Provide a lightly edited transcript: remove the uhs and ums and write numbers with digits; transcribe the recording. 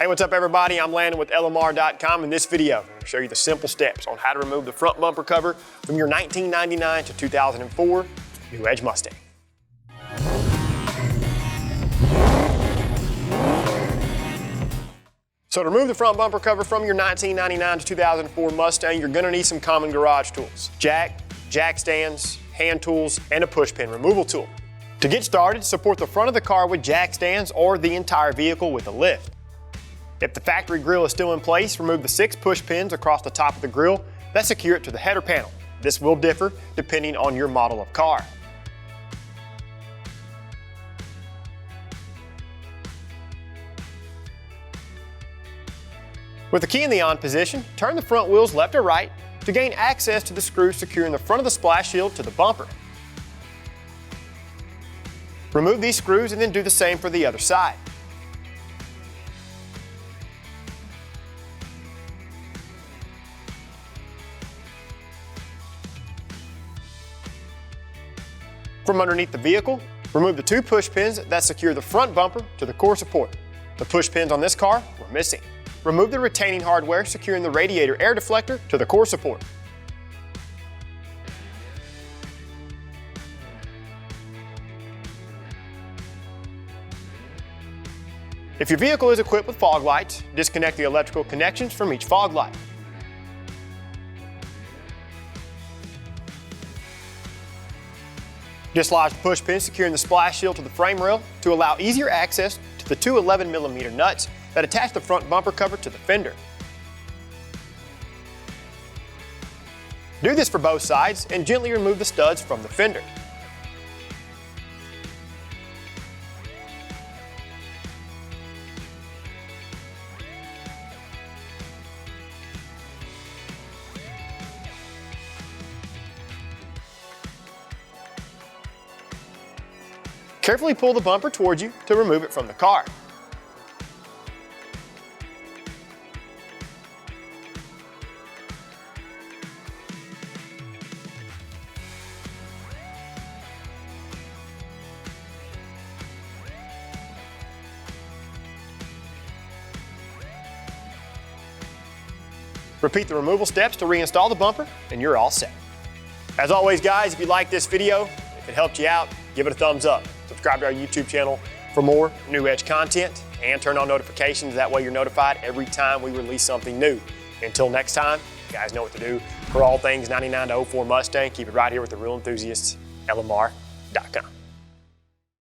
Hey, what's up everybody? I'm Landan with LMR.com. In this video, I'm going to show you the simple steps on how to remove the front bumper cover from your 1999 to 2004 New Edge Mustang. So to remove the front bumper cover from your 1999 to 2004 Mustang, you're going to need some common garage tools. Jack stands, hand tools, and a push pin removal tool. To get started, support the front of the car with jack stands or the entire vehicle with a lift. If the factory grille is still in place, remove the 6 push pins across the top of the grille that secure it to the header panel. This will differ depending on your model of car. With the key in the on position, turn the front wheels left or right to gain access to the screws securing the front of the splash shield to the bumper. Remove these screws and then do the same for the other side. From underneath the vehicle, remove the 2 push pins that secure the front bumper to the core support. The push pins on this car were missing. Remove the retaining hardware securing the radiator air deflector to the core support. If your vehicle is equipped with fog lights, disconnect the electrical connections from each fog light. Dislodge the push pin securing the splash shield to the frame rail to allow easier access to the 2 11mm nuts that attach the front bumper cover to the fender. Do this for both sides and gently remove the studs from the fender. Carefully pull the bumper towards you to remove it from the car. Repeat the removal steps to reinstall the bumper and you're all set. As always guys, if you like this video, if it helped you out, give it a thumbs up. Subscribe to our YouTube channel for more New Edge content and turn on notifications. That way you're notified every time we release something new. Until next time, you guys know what to do. For all things 99 to 04 Mustang, keep it right here with the real enthusiasts, LMR.com.